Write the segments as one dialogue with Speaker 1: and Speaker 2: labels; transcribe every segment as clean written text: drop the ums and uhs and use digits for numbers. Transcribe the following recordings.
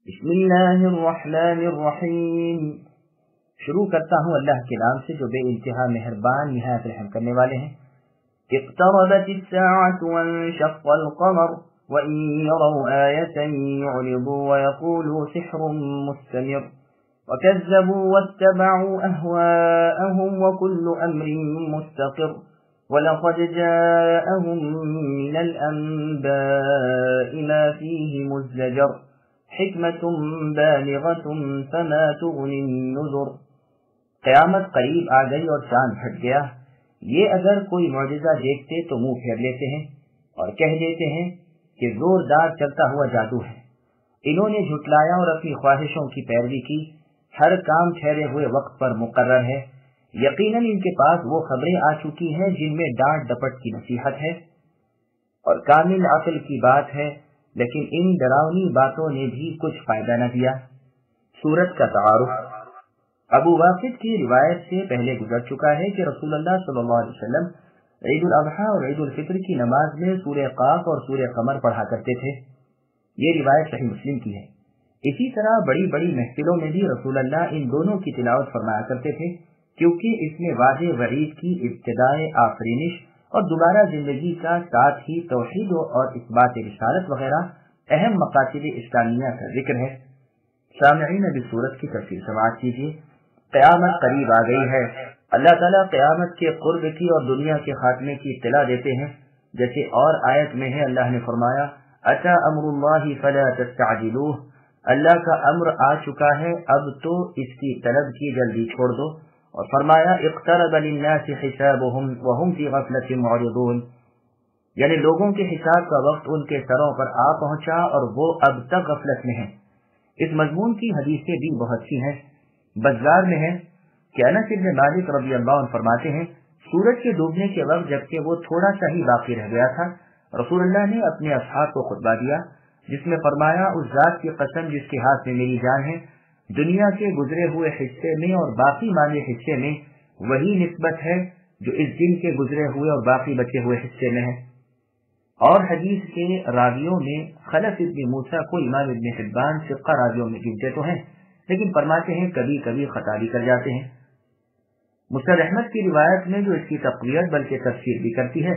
Speaker 1: بسم اللہ الرحمن الرحیم۔ شروع کرتا ہوں اللہ کے نام سے جو بے انتہا مہربان نہایت رحم کرنے والے ہیں۔ اقتربت الساعة وانشق القمر وإن يروا آية يعرضوا ويقولوا سحر مستمر وكذبوا واتبعوا أهواءهم وكل أمر مستقر وَلَقَدْ جَاءَهُم مِّنَ الْأَنبَاءِ مَا فِيهِ مُزْدَجَرٌ حِكْمَةٌ بَالِغَةٌ فَمَا تُغْنِ النُّذُرُ۔ قیامت قریب آ گئی اور چاند پھٹ گیا، یہ اگر کوئی معجزہ دیکھتے تو منہ پھیر لیتے ہیں اور کہہ دیتے ہیں کہ زوردار چلتا ہوا جادو ہے۔ انہوں نے جھٹلایا اور اپنی خواہشوں کی پیروی کی۔ ہر کام ٹھہرے ہوئے وقت پر مقرر ہے۔ یقیناً ان کے پاس وہ خبریں آ چکی ہیں جن میں ڈانٹ ڈپٹ کی نصیحت ہے اور کامل عقل کی بات ہے، لیکن ان ڈراؤنی باتوں نے بھی کچھ فائدہ نہ دیا۔ سورت کا تعارف ابو واقد کی روایت سے پہلے گزر چکا ہے کہ رسول اللہ صلی اللہ علیہ وسلم عید الاضحیٰ اور عید الفطر کی نماز میں سورہ قاف اور سورہ قمر پڑھا کرتے تھے۔ یہ روایت صحیح مسلم کی ہے۔ اسی طرح بڑی بڑی محفلوں میں بھی رسول اللہ ان دونوں کی تلاوت فرمایا کرتے تھے، کیونکہ اس میں واضح وعید کی ابتدائے آفرینش اور دوبارہ زندگی کا ساتھ ہی توحید اور اثبات رسالت وغیرہ اہم مقاصد اسلامیہ کا ذکر ہے۔ سامعین ابھی سورت کی تفسیر سماعت کیجیے۔ قیامت قریب آ گئی ہے۔ اللہ تعالیٰ قیامت کے قرب کی اور دنیا کے خاتمے کی اطلاع دیتے ہیں، جیسے اور آیت میں ہے، اللہ نے فرمایا اتی امر اللہ فلا تستعجلوہ، اللہ کا امر آ چکا ہے، اب تو اس کی طلب کی جلدی چھوڑ دو۔ اور فرمایا اقترب للناس حسابهم وهم في غفلة معرضون، یعنی لوگوں کے حساب کا وقت ان کے سروں پر آ پہنچا اور وہ اب تک غفلت میں ہیں۔ اس مضمون کی حدیثیں بھی بہت سی ہیں۔ بزار میں ہے کہ انس بن مالک رضی اللہ عنہ فرماتے ہیں، سورج کے ڈوبنے کے وقت جبکہ وہ تھوڑا سا ہی باقی رہ گیا تھا، رسول اللہ نے اپنے اصحاب کو خطبہ دیا جس میں فرمایا اس ذات کی قسم جس کے ہاتھ میں میری جان ہے، دنیا کے گزرے ہوئے حصے میں اور باقی مانے حصے میں وہی نسبت ہے جو اس دن کے گزرے ہوئے اور باقی بچے ہوئے حصے میں ہے۔ اور حدیث کے راویوں میں خلف ابن موسیٰ کو امام ابن حبان ثقہ راویوں میں گنتے تو ہیں، لیکن فرماتے ہیں کبھی کبھی خطا بھی کر جاتے ہیں۔ مسند احمد کی روایت میں جو اس کی تقویت بلکہ تفسیر بھی کرتی ہے،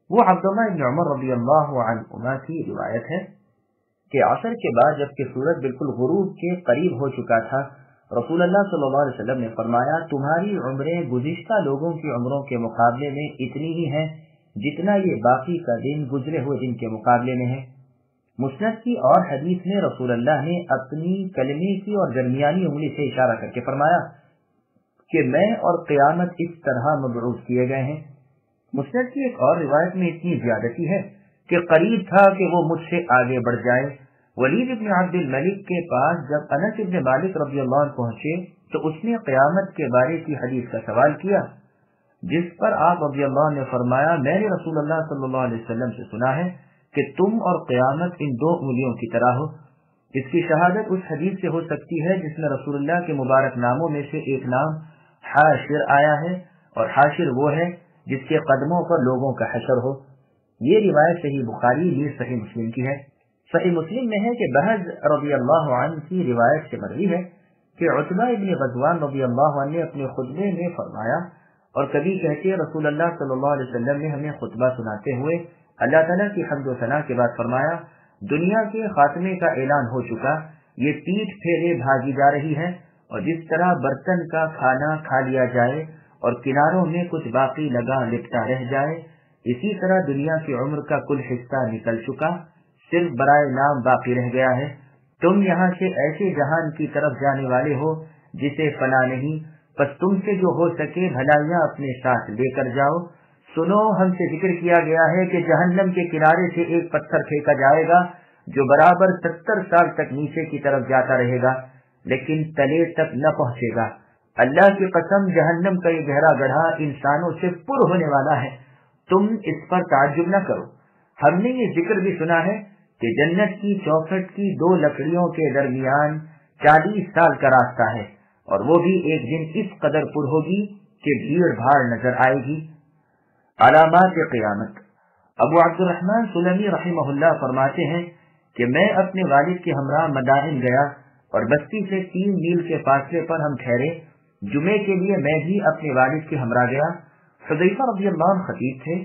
Speaker 1: وہ عبداللہ ابن عمر رضی اللہ عنہما کی روایت ہے کہ عصر کے بعد جبکہ سورج بالکل غروب کے قریب ہو چکا تھا، رسول اللہ صلی اللہ علیہ وسلم نے فرمایا تمہاری عمریں گزشتہ لوگوں کی عمروں کے مقابلے میں اتنی ہی ہیں جتنا یہ باقی کا دن گزرے ہوئے دن کے مقابلے میں ہے۔ مسند کی اور حدیث میں رسول اللہ نے اپنی کلمے کی اور درمیانی انگلی سے اشارہ کر کے فرمایا کہ میں اور قیامت اس طرح مبعوث کیے گئے ہیں۔ مسند کی ایک اور روایت میں اتنی زیادتی ہے کہ قریب تھا کہ وہ مجھ سے آگے بڑھ جائے۔ ولید بن عبد الملک کے پاس جب انس بن مالک رضی اللہ عنہ پہنچے تو اس نے قیامت کے بارے کی حدیث کا سوال کیا، جس پر آپ رضی اللہ عنہ نے فرمایا میں نے رسول اللہ صلی اللہ علیہ وسلم سے سنا ہے کہ تم اور قیامت ان دو انگلیوں کی طرح ہو۔ اس کی شہادت اس حدیث سے ہو سکتی ہے جس میں رسول اللہ کے مبارک ناموں میں سے ایک نام حاشر آیا ہے، اور حاشر وہ ہے جس کے قدموں پر لوگوں کا حشر ہو۔ یہ روایت صحیح بخاری بھی صحیح مسلم کی ہے۔ صحیح مسلم میں ہے کہ بہز رضی اللہ عنہ کی روایت سے مروی ہے کہ عتبہ ابن غزوان رضی اللہ عنہ نے اپنے خطبے میں فرمایا، اور کبھی کہتے رسول اللہ صلی اللہ علیہ وسلم نے ہمیں خطبہ سناتے ہوئے اللہ تعالیٰ کی حمد و ثنا کے بعد فرمایا دنیا کے خاتمے کا اعلان ہو چکا، یہ پیٹھ پھیرے بھاگی جا رہی ہے، اور جس طرح برتن کا کھانا کھا لیا جائے اور کناروں میں کچھ باقی لگا لپٹا رہ جائے، اسی طرح دنیا کی عمر کا کل حصہ نکل چکا، صرف برائے نام باقی رہ گیا ہے۔ تم یہاں سے ایسے جہان کی طرف جانے والے ہو جسے فنا نہیں، بس تم سے جو ہو سکے بھلائیاں اپنے ساتھ لے کر جاؤ۔ سنو ہم سے ذکر کیا گیا ہے کہ جہنم کے کنارے سے ایک پتھر پھینکا جائے گا جو برابر 70 سال تک نیچے کی طرف جاتا رہے گا لیکن تلے تک نہ پہنچے گا۔ اللہ کی قسم جہنم کا یہ گہرا گڑھا انسانوں سے پر ہونے والا ہے، تم اس پر تعجب نہ کرو۔ ہم نے یہ ذکر بھی سنا ہے کہ جنت کی چوکھٹ کی دو لکڑیوں کے درمیان 40 سال کا راستہ ہے، اور وہ بھی ایک دن اس قدر پر ہوگی کہ بھیڑ بھاڑ نظر آئے گی۔ علامات قیامت ابو عبد الرحمن سلمی رحمہ اللہ فرماتے ہیں کہ میں اپنے والد کے ہمراہ مدائن گیا اور بستی سے 3 میل کے فاصلے پر ہم ٹھہرے. جمعے کے لیے میں بھی اپنے والد کے ہمراہ گیا. حذیفہ رضی اللہ عنہ خطیب تھے.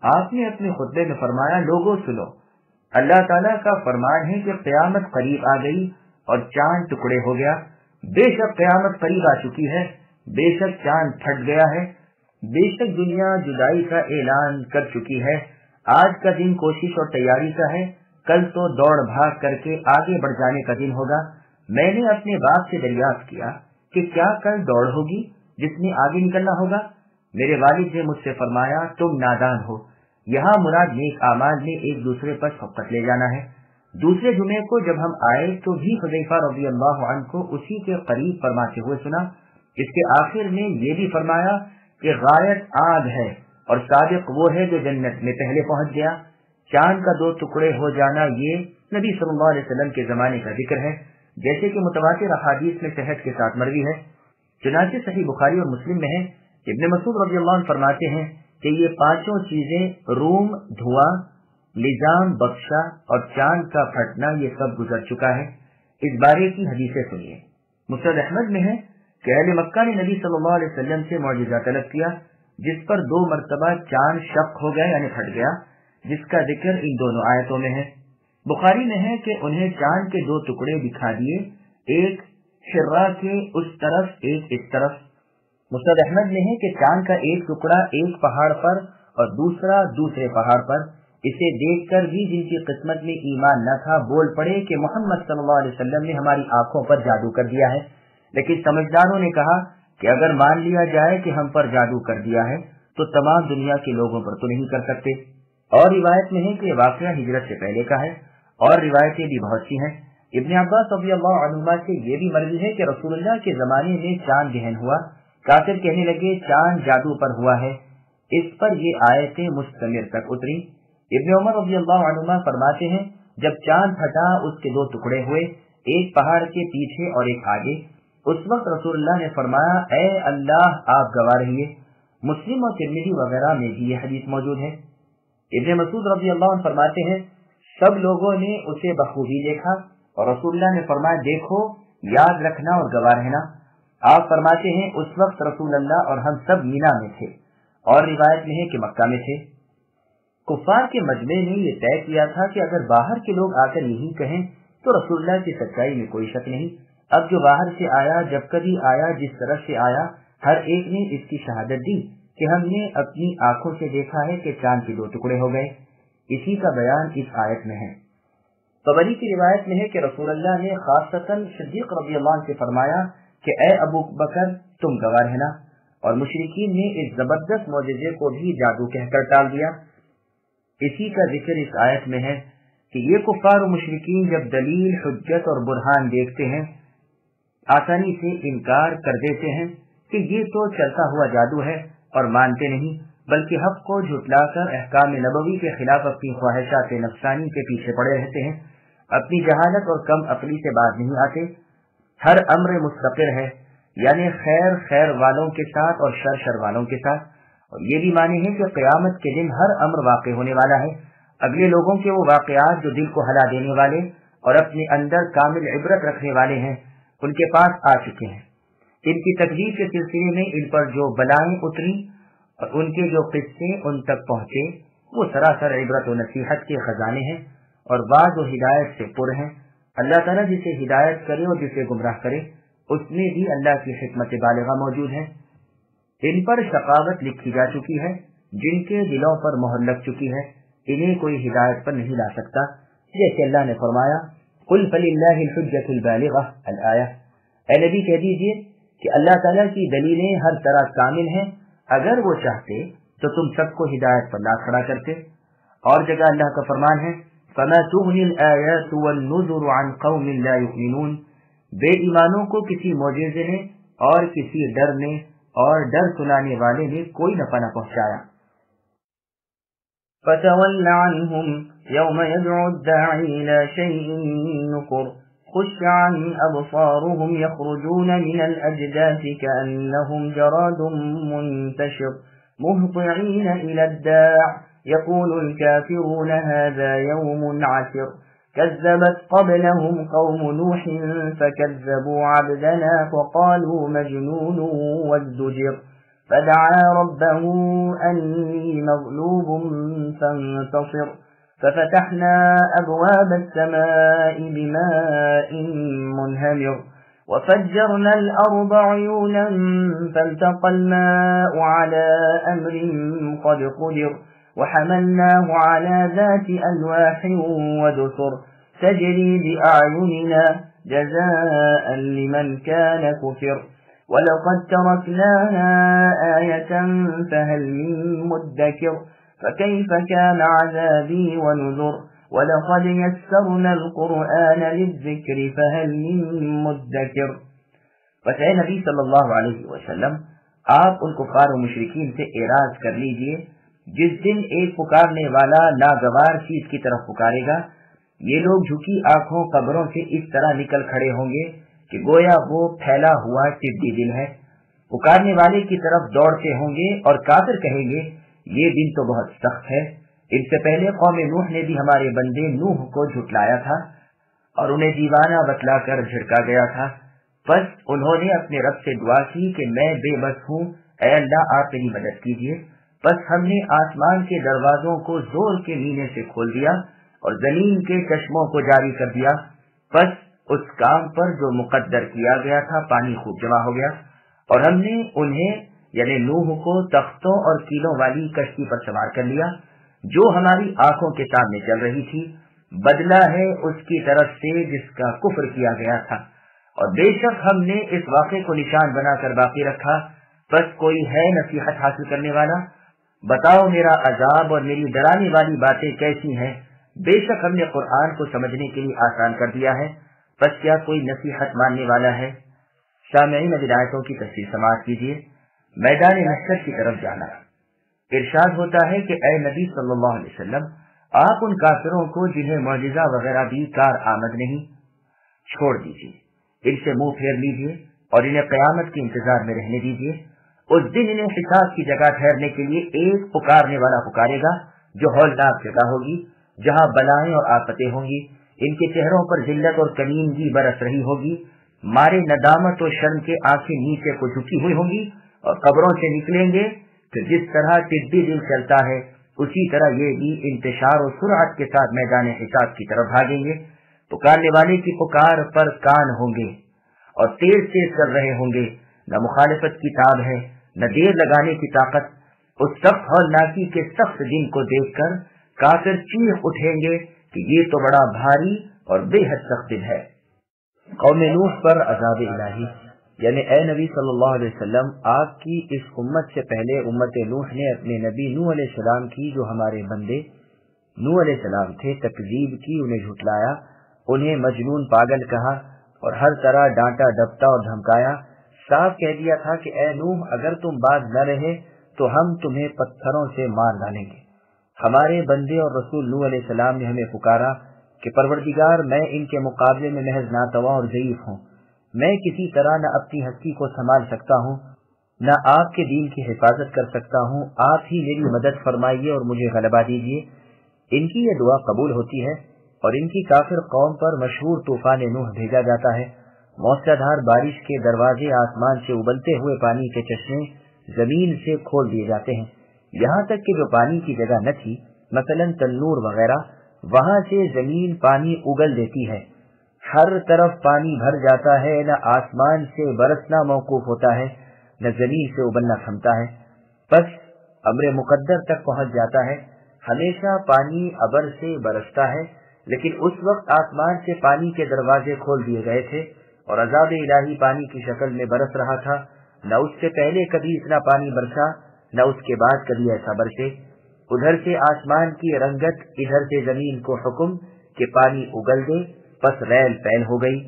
Speaker 1: آپ نے اپنے خطبے میں فرمایا، لوگوں سنو، اللہ تعالیٰ کا فرمان ہے کہ قیامت قریب آ گئی اور چاند ٹکڑے ہو گیا. بے شک قیامت قریب آ چکی ہے، بے شک چاند پھٹ گیا ہے، بے شک دنیا جدائی کا اعلان کر چکی ہے. آج کا دن کوشش اور تیاری کا ہے، کل تو دوڑ بھاگ کر کے آگے بڑھ جانے کا دن ہوگا. میں نے اپنے باپ سے دریافت کیا کہ کیا کل دوڑ ہوگی جس میں آگے نکلنا ہوگا؟ میرے والد نے مجھ سے فرمایا، تم نادان ہو، یہاں مراد نیک اعمال میں ایک دوسرے پر شفقت لے جانا ہے. دوسرے جمعے کو جب ہم آئے تو بھی حذیفہ رضی اللہ عنہ کو اسی کے قریب فرماتے ہوئے سنا. اس کے آخر میں یہ بھی فرمایا کہ غایت آگ ہے اور سابق وہ ہے جو جنت میں پہلے پہنچ گیا. چاند کا 2 ٹکڑے ہو جانا یہ نبی صلی اللہ علیہ وسلم کے زمانے کا ذکر ہے، جیسے کہ متواتر احادیث میں صحت کے ساتھ مروی ہے. چنانچہ صحیح بخاری اور مسلم میں ہے. ابن مسعود رضی اللہ عنہ فرماتے ہیں کہ یہ 5 چیزیں، روم، دھواں، لزام، بخشا اور چاند کا پھٹنا، یہ سب گزر چکا ہے. اس بارے کی حدیثیں سنیے. مسند احمد میں ہے کہ اہل مکہ نے نبی صلی اللہ علیہ وسلم سے معجزہ طلب کیا، جس پر 2 مرتبہ چاند شق ہو گیا یعنی پھٹ گیا، جس کا ذکر ان دونوں آیتوں میں ہے. بخاری میں ہے کہ انہیں چاند کے 2 ٹکڑے دکھا دیے، ایک حرا کے اس طرف، ایک اس طرف. مسند احمد میں ہے کہ چاند کا ایک ٹکڑا ایک پہاڑ پر اور دوسرا دوسرے پہاڑ پر. اسے دیکھ کر بھی جن کی قسمت میں ایمان نہ تھا بول پڑے کہ محمد صلی اللہ علیہ وسلم نے ہماری آنکھوں پر جادو کر دیا ہے. لیکن سمجھداروں نے کہا کہ اگر مان لیا جائے کہ ہم پر جادو کر دیا ہے تو تمام دنیا کے لوگوں پر تو نہیں کر سکتے. اور روایت میں ہے کہ یہ واقعہ ہجرت سے پہلے کا ہے، اور روایتیں بھی بہت سی ہیں. ابن عباس رضی اللہ عنہما سے یہ بھی مروی ہے کہ رسول اللہ کے زمانے میں چاند گہن ہوا. کافر کہنے لگے چاند جادو پر ہوا ہے. اس پر یہ آیتیں مستمر تک اتری. ابن عمر رضی اللہ عنہما فرماتے ہیں جب چاند پھٹا اس کے 2 ٹکڑے ہوئے، ایک پہاڑ کے پیچھے اور ایک آگے. اس وقت رسول اللہ نے فرمایا، اے اللہ آپ گواہ رہیے. مسلم اور ترمذی وغیرہ میں بھی یہ حدیث موجود ہے. ابن مسعود رضی اللہ عنہ فرماتے ہیں سب لوگوں نے اسے بخوبی دیکھا اور رسول اللہ نے فرمایا، دیکھو، یاد رکھنا اور گواہ رہنا. آپ فرماتے ہیں اس وقت رسول اللہ اور ہم سب مینا میں تھے، اور روایت میں ہے کہ مکہ میں تھے. کفار کے مجمع نے یہ طے کیا تھا کہ اگر باہر کے لوگ آ کر یہی کہیں تو رسول اللہ کی سچائی میں کوئی شک نہیں. اب جو باہر سے آیا، جب کبھی آیا، جس طرف سے آیا، ہر ایک نے اس کی شہادت دی کہ ہم نے اپنی آنکھوں سے دیکھا ہے کہ چاند کے 2 ٹکڑے ہو گئے. اسی کا بیان اس آیت میں ہے. طبری کی روایت میں ہے کہ رسول اللہ نے خاصتاً صدیق رضی اللہ عنہ سے فرمایا کہ اے ابو بکر تم گواہ رہنا، اور مشرکین نے اس زبردست معجزے کو بھی جادو کہہ کر ٹال دیا. اسی کا ذکر اس آیت میں ہے کہ یہ کفار و مشرکین جب دلیل، حجت اور برہان دیکھتے ہیں آسانی سے انکار کر دیتے ہیں کہ یہ تو چلتا ہوا جادو ہے، اور مانتے نہیں، بلکہ حق کو جھٹلا کر احکام نبوی کے خلاف اپنی خواہشات نفسانی کے پیچھے پڑے رہتے ہیں. اپنی جہالت اور کم عقلی سے باز نہیں آتے. ہر امر مستقر ہے، یعنی خیر خیر والوں کے ساتھ اور شر شر والوں کے ساتھ. اور یہ بھی مانے ہیں کہ قیامت کے دن ہر امر واقع ہونے والا ہے. اگلے لوگوں کے وہ واقعات جو دل کو ہلا دینے والے اور اپنے اندر کامل عبرت رکھنے والے ہیں ان کے پاس آ چکے ہیں. ان کی تکلیف کے سلسلے میں ان پر جو بلائیں اتری اور ان کے جو قصے ان تک پہنچے وہ سراسر عبرت و نصیحت کے خزانے ہیں اور واعظ و ہدایت سے پر ہیں. اللہ تعالیٰ جسے ہدایت کرے اور جسے گمراہ کرے اس میں بھی اللہ کی حکمت بالغہ موجود ہے. ان پر شقاوت لکھی جا چکی ہے، جن کے دلوں پر مہر لگ چکی ہے انہیں کوئی ہدایت پر نہیں لا سکتا. جیسے اللہ نے فرمایا قل فللہ الحجۃ البالغہ الآیہ، اے نبی کہہ دیجیے کہ اللہ تعالیٰ کی دلیلیں ہر طرح کامل ہیں، اگر وہ چاہتے تو تم سب کو ہدایت پر لا کھڑا کرتے. اور جگہ اللہ کا فرمان ہے فما تغنی الآیات والنذر عن قوم لا یؤمنون، بے ایمانوں کو کسی معجزے نے اور کسی ڈر نے اور ڈر سنانے والے نے کوئی نفع نہ پہنچایا. فتول عنهم يوم يدعو الداعي إلى شيء نكر خش عن أبصارهم يخرجون من الأجداث كأنهم جراد منتشر مهطعين إلى الداع يقول الكافرون هذا يوم عسر كذبت قبلهم قوم نوح فكذبوا عبدنا وقالوا مجنون وازدجر فدعا ربه أني مغلوب فانتصر ففتحنا أبواب السماء بماء منهمر وفجرنا الأرض عيونا فالتقى الماء على أمر قد قدر وحملناه على ذات ألواح ودسر تجري بأعيننا جزاء لمن كان كفر ولقد تركناها آية فهل من مدكر فكيف كان عذابي ونذر وَلَقَدْ يَسَّرْنَا الْقُرْآنَ لِلذِّكْرِ فَهَلْ مِن مُدَّكِرٍ۔ بس اے نبی صلی اللہ علیہ وسلم، آپ ان کفار و مشرکین سے اعراض کر لیجئے جس دن ایک پکارنے والا ناگوار چیز کی طرف پکارے گا، یہ لوگ جھکی آنکھوں قبروں سے اس طرح نکل کھڑے ہوں گے کہ گویا وہ پھیلا ہوا ٹڈی دل ہے۔ پکارنے والے کی طرف دوڑتے ہوں گے اور کافر کہیں گے یہ دن تو بہت سخت ہے۔ ان سے پہلے قوم نوح نے بھی ہمارے بندے نوح کو جھٹلایا تھا اور انہیں دیوانہ بتلا کر جھڑکا گیا تھا، بس انہوں نے اپنے رب سے دعا کی کہ میں بے بس ہوں، اے اللہ آپ میری مدد کیجیے۔ بس ہم نے آسمان کے دروازوں کو زور کے مینے سے کھول دیا اور زمین کے چشموں کو جاری کر دیا، بس اس کام پر جو مقدر کیا گیا تھا پانی خوب جمع ہو گیا، اور ہم نے انہیں یعنی نوح کو تختوں اور کیلوں والی کشتی پر سوار کر لیا جو ہماری آنکھوں کے سامنے چل رہی تھی، بدلہ ہے اس کی طرف سے جس کا کفر کیا گیا تھا، اور بے شک ہم نے اس واقعے کو نشان بنا کر باقی رکھا۔ بس کوئی ہے نصیحت حاصل کرنے والا؟ بتاؤ میرا عذاب اور میری ڈرانے والی باتیں کیسی ہیں؟ بے شک ہم نے قرآن کو سمجھنے کے لیے آسان کر دیا ہے، بس کیا کوئی نصیحت ماننے والا ہے؟ سامعین اب آیتوں کی تفسیر سماعت کیجیے۔ میدان محشر کی طرف جانا، ارشاد ہوتا ہے کہ اے نبی صلی اللہ علیہ وسلم، آپ ان کافروں کو جنہیں معجزہ وغیرہ بھی کار آمد نہیں، چھوڑ دیجیے، ان سے منہ پھیر لیجیے اور انہیں قیامت کے انتظار میں رہنے دیجیے۔ اس دن انہیں حساب کی جگہ ٹھہرنے کے لیے ایک پکارنے والا پکارے گا جو ہولناک جگہ ہوگی، جہاں بلائیں اور آفتیں ہوں گی، ان کے چہروں پر ذلت اور کمینگی برس رہی ہوگی، مارے ندامت و شرم کے آنکھیں نیچے کو جھکی ہوئی ہوں گی، اور قبروں سے نکلیں گے کہ جس طرح ٹڈی دل چلتا ہے اسی طرح یہ بھی انتشار و سرعت کے ساتھ میدان حساب کی طرف بھاگیں گے۔ پکارنے والے کی پکار پر کان ہوں گے اور تیز تیز چل رہے ہوں گے، نہ مخالفت کی تاب ہے نہ دیر لگانے کی طاقت۔ اس سخت ہولناکی کے سخت دن کو دیکھ کر کافر چیخ اٹھیں گے کہ یہ تو بڑا بھاری اور بے حد سخت دن ہے۔ قوم نوح پر عذاب الہی، یعنی اے نبی صلی اللہ علیہ وسلم، آپ کی اس امت سے پہلے امت نوح نے اپنے نبی نوح علیہ السلام کی، جو ہمارے بندے نوح علیہ السلام تھے، تکذیب کی، انہیں جھٹلایا، انہیں مجنون پاگل کہا اور ہر طرح ڈانٹا ڈپٹا اور دھمکایا۔ صاف کہہ دیا تھا کہ اے نوح، اگر تم باز نہ رہے تو ہم تمہیں پتھروں سے مار ڈالیں گے۔ ہمارے بندے اور رسول نوح علیہ السلام نے ہمیں پکارا کہ پروردگار، میں ان کے مقابلے میں محض ناتواں اور ضعیف ہوں، میں کسی طرح نہ اپنی ہستی کو سنبھال سکتا ہوں نہ آپ کے دین کی حفاظت کر سکتا ہوں، آپ ہی میری مدد فرمائیے اور مجھے غلبہ دیجیے۔ ان کی یہ دعا قبول ہوتی ہے اور ان کی کافر قوم پر مشہور طوفان نوح بھیجا جاتا ہے۔ موسلادھار بارش کے دروازے، آسمان سے ابلتے ہوئے پانی کے چشمے زمین سے کھول دیے جاتے ہیں، یہاں تک کہ جو پانی کی جگہ نہ تھی، مثلا تنور وغیرہ، وہاں سے زمین پانی اگل دیتی ہے، ہر طرف پانی بھر جاتا ہے، نہ آسمان سے برسنا موقوف ہوتا ہے نہ زمین سے ابلنا تھمتا ہے، بس امر مقدر تک پہنچ جاتا ہے۔ ہمیشہ پانی ابر سے برستا ہے، لیکن اس وقت آسمان سے پانی کے دروازے کھول دیے گئے تھے اور عذاب الہی پانی کی شکل میں برس رہا تھا۔ نہ اس سے پہلے کبھی اتنا پانی برسا، نہ اس کے بعد کبھی ایسا برسے۔ ادھر سے آسمان کی رنگت، ادھر سے زمین کو حکم کہ پانی اگل دے، بس ریل پیل ہو گئی۔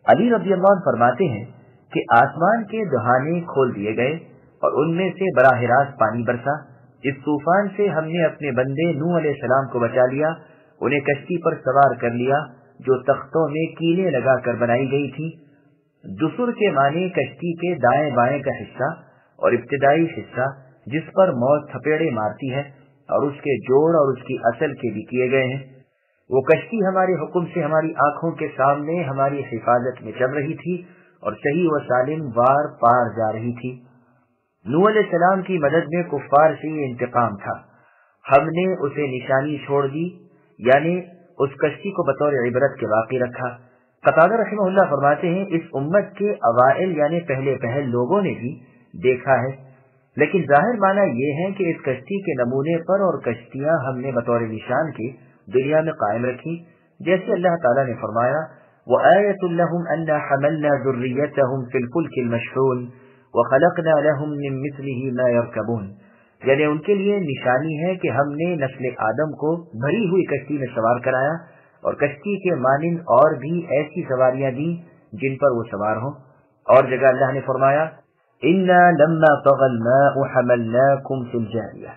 Speaker 1: علی رضی اللہ عنہ فرماتے ہیں کہ آسمان کے دہانے کھول دیے گئے اور ان میں سے براہ راست پانی برسا۔ اس طوفان سے ہم نے اپنے بندے نوح علیہ السلام کو بچا لیا، انہیں کشتی پر سوار کر لیا جو تختوں میں کیلیں لگا کر بنائی گئی تھی۔ دسر کے معنی کشتی کے دائیں بائیں کا حصہ اور ابتدائی حصہ جس پر موت تھپیڑے مارتی ہے، اور اس کے جوڑ اور اس کی اصل کے بھی کیے گئے ہیں۔
Speaker 2: وہ کشتی ہمارے حکم سے ہماری آنکھوں کے سامنے ہماری حفاظت میں چل رہی تھی اور صحیح و سالم وار پار جا رہی تھی۔ نوح علیہ السلام کی مدد میں کفار سے یہ انتقام تھا، ہم نے اسے نشانی چھوڑ دی، یعنی اس کشتی کو بطور عبرت کے باقی رکھا۔ قتادہ رحمہ اللہ فرماتے ہیں اس امت کے اوائل یعنی پہلے پہل لوگوں نے بھی دیکھا ہے، لیکن ظاہر معنی یہ ہے کہ اس کشتی کے نمونے پر اور کشتیاں ہم نے بطور نشان کے دنیا میں قائم رکھی، جیسے اللہ تعالیٰ نے فرمایا وَآيَةٌ لَهُمْ أَنَّا حَمَلْنَا ذُرِّيَّتَهُمْ فِي الْفُلْكِ الْمَشْحُونِ وَخَلَقْنَا لَهُمْ مِن مِثْلِهِ مَا يَرْكَبُونَ، یعنی ان کے لیے نشانی ہے کہ ہم نے نسل آدم کو بھری ہوئی کشتی میں سوار کرایا اور کشتی کے مانند اور بھی ایسی سواریاں دی جن پر وہ سوار ہوں۔ اور جگہ اللہ نے فرمایا إِنَّا لَمَّا طَغَى الْمَاءُ حَمَلْنَاكُمْ فِي الْجَارِيَةِ،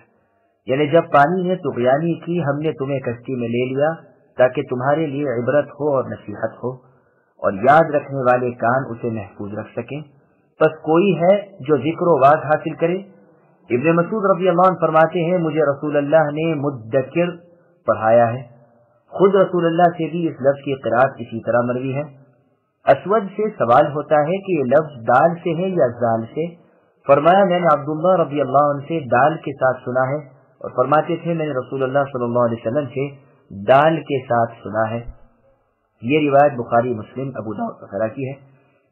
Speaker 2: یعنی جب پانی نے طغیانی کی ہم نے تمہیں کشتی میں لے لیا تاکہ تمہارے لیے عبرت ہو اور نصیحت ہو اور یاد رکھنے والے کان اسے محفوظ رکھ سکیں۔ بس کوئی ہے جو ذکر و واز حاصل کرے؟ ابن مسعود رضی اللہ عنہ فرماتے ہیں مجھے رسول اللہ نے مدکر پڑھایا ہے، خود رسول اللہ سے بھی اس لفظ کی قرات اسی طرح مروی ہے۔ اسود سے سوال ہوتا ہے کہ یہ لفظ دال سے ہے یا زال سے؟ فرمایا میں نے عبداللہ رضی اللہ عنہ سے دال کے ساتھ سنا ہے، اور فرماتے تھے میں نے رسول اللہ صلی اللہ علیہ وسلم سے دال کے ساتھ سنا ہے۔ یہ روایت بخاری، مسلم، ابو داؤد وغیرہ کی ہے۔